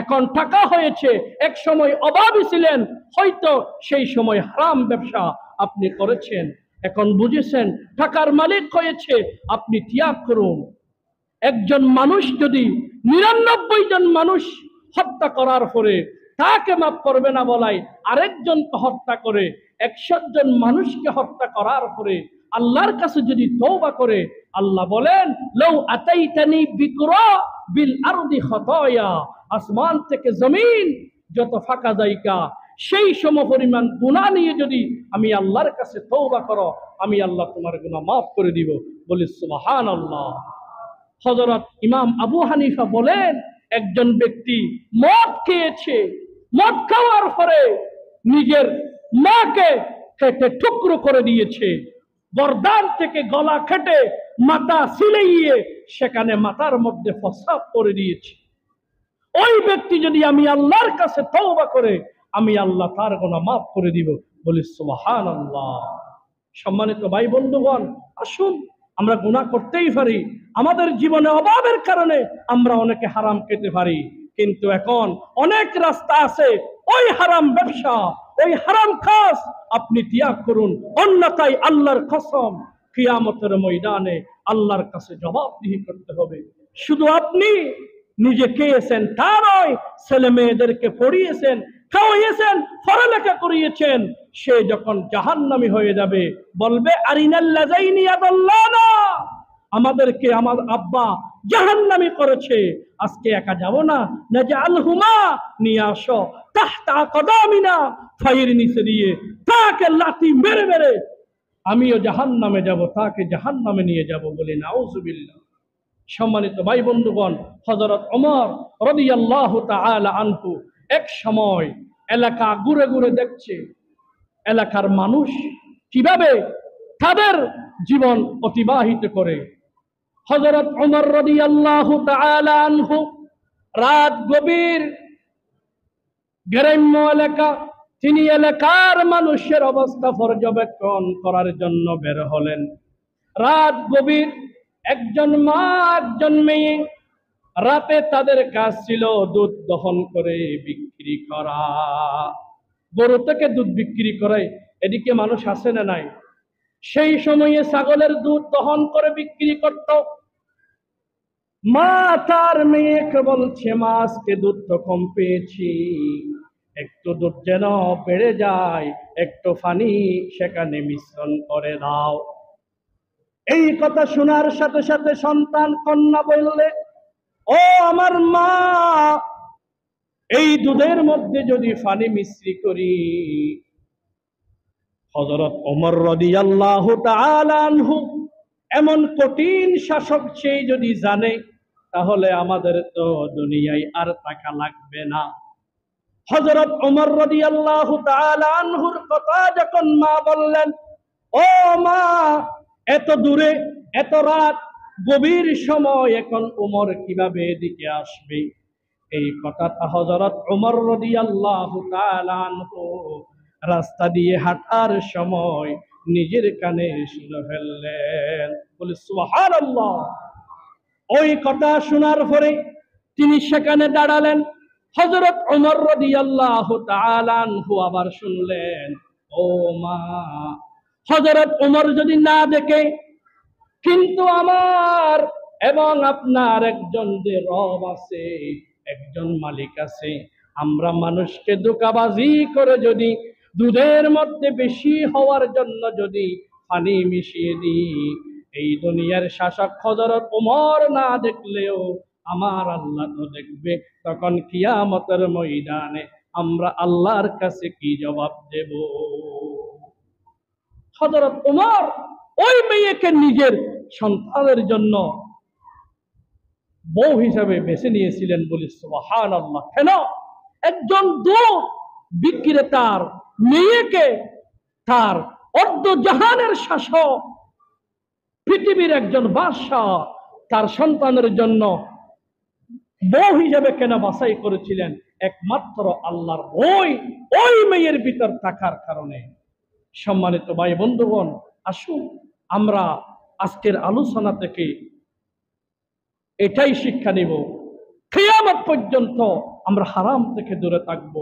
এখন টাকা হয়েছে, এক সময় অভাবী ছিলেন, হয়তো সেই সময় হারাম ব্যবসা আপনি করেছেন, এখন বুঝেছেন টাকার মালিক হয়েছে, আপনি ত্যাগ করুন। একজন মানুষ যদি ৯৯ জন মানুষ হত্যা করার পরে তাকে মাফ করবে না বলায় আরেকজনকে হত্যা করে, ১০০ জন মানুষকে হত্যা করার পরে আল্লাহর কাছে যদি তওবা করে, আল্লাহ বলেন লাউ আতাইতানি বিকরা বিল আরদি খতায়া, আসমান থেকে জমিন যত ফাঁকা জায়গা সেই সমপরিমাণ গুনাহ নিয়ে যদি আমি আল্লাহর কাছে তওবা করো, আমি আল্লাহ তোমার গুনাহ মাফ করে দিব। বলি সুবহানাল্লাহ। হযরত ইমাম আবু হানিফা বলেন, একজন ব্যক্তি মদ খেয়েছে, মদ খাওয়ার পরে নিজের মাকে কেটে টুকরো করে দিয়েছে, গর্দান থেকে গলা কেটে মাথা সিলাইয়ে সেখানে মাথার মধ্যে প্রস্রাব করে দিয়েছে। ওই ব্যক্তি যদি আমি আল্লাহর কাছে তওবা করে, আমি আল্লাহ তার গুনাহ মাফ করে দিব। বলি সুবহানাল্লাহ। সম্মানিত ভাই বন্ধুগণ, আসুন আমরা গুনাহ করতেই পারি, আমাদের জীবনে অভাবের কারণে আমরা অনেকে হারাম খেতে পারি, কিন্তু এখন অনেক রাস্তা আছে, ওই হারাম ব্যবসা, ওই হারাম কাজ আপনি ত্যাগ করুন, অন্যথায় আল্লাহর কসম কিয়ামতের ময়দানে আল্লাহর কাছে জবাবদিহি করতে হবে। শুধু আপনি নিজে খেয়েছেন তা নয়, ছেলে মেয়েদেরকে পড়িয়েছেন, খাওয়াইয়েছেন, পড়ালেখা করিয়েছেন, সে যখন জাহান্নামী হয়ে যাবে বলবে আরিনাল্লাযাইনি আদাল্লানা, আমাদেরকে আমার আব্বা জাহান্নামী করেছে, আজকে একা যাব না, নাজআলহুমা নিয়ে আসো তাহতা কদামিনা, ফায়ের নিচে দিয়ে তাকে লাথি মেরে মেরে আমিও জাহান্নামে যাব, তাকে জাহান্নামে নিয়ে যাব। বলি নাউযুবিল্লাহ। সম্মানিত ভাই বন্ধুগণ, হযরত ওমর রাদিয়াল্লাহু তাআলা আনহু এক সময় এলাকা ঘুরে ঘুরে দেখছে এলাকার মানুষ কিভাবে তাদের জীবন অতিবাহিত করে। হযরত ওমর রাদিয়াল্লাহু তাআলা আনহু রাত গভীর, গ্রাম্য এলাকা, তিনি এলাকার মানুষের অবস্থা পর্যবেক্ষণ করার জন্য বের হলেন। রাত গভীর, একজন মা একজন মেয়ে, রাতে তাদের কাজ ছিল দুধ দহন করে বিক্রি করা, গরু থেকে দুধ বিক্রি করে। এদিকে মানুষ আসে না নাই, সেই সময়ে ছাগলের দুধ দহন করে বিক্রি করত। মা তার মেয়েকে বলছে, মা আজকে দুধ তো কম পেয়েছি, একটু দুধ যেন বেড়ে যায়, একটু পানি সেখানে মিশ্রণ করে দাও। এই কথা শোনার সাথে সাথে সন্তান কন্যা বললে, ও আমার মা, এই দুধের মধ্যে যদি পানি মিশ্রি করি, হযরত ওমর রাদিয়াল্লাহু তাআলা আনহু এমন কঠিন শাসক সেই যদি জানে, তাহলে আমাদের তো দুনিয়ায় আর টাকা লাগবে না। হযরত ওমর রাদিয়াল্লাহু তাআলা আনহুর কথা যখন মা বললেন, ও মা, এত দূরে, এত রাত গভীর সময় এখন ওমর কিভাবে এদিকে আসবে? এই কথাটা হযরত ওমর রাদিয়াল্লাহু তাআলা আনহু রাস্তা দিয়ে হাঁটার সময় নিজের কানে শুনে ফেললেন। বলি সুবহানাল্লাহ। ওই কথা শোনার পরে তিনি সেখানে দাঁড়ালেন। হযরত ওমর রাদিয়াল্লাহু তাআলা আনহু আবার শুনলেন, ও মা, হযরত ওমর যদি না দেখে, কিন্তু আমার এবং আপনার একজন যে রব আছে, একজন মালিক আছে, আমরা মানুষকে ধোঁকাবাজি করে যদি দুধের মধ্যে বেশি হওয়ার জন্য যদি পানি মিশিয়ে দিই, এই দুনিয়ার শাসক হযরত ওমর না দেখলেও আমার আল্লাহ তো দেখবে। তখন কিয়ামতের ময়দানে আমরা আল্লাহর কাছে কি জবাব দেব? হযরত ওমর ওই মেয়েকে নিজের সন্তানের জন্য বউ হিসাবে বেছে নিয়েছিলেন। বলি সুবহানাল্লাহ। কেন? একজন দুধ বিক্রেতার মেয়েকে তার অর্ধ জাহানের শাসক, পৃথিবীর একজন বাদশাহ তার সন্তানের জন্য বউ হিসাবে কেন বাছাই করেছিলেন? একমাত্র আল্লাহর ভয় ওই মেয়ের ভিতর থাকার কারণে। সম্মানিত ভাই বন্ধুগণ, আসুন আমরা আজকের আলোচনা থেকে এটাই শিক্ষা নিব, কিয়ামত পর্যন্ত আমরা হারাম থেকে দূরে থাকবো।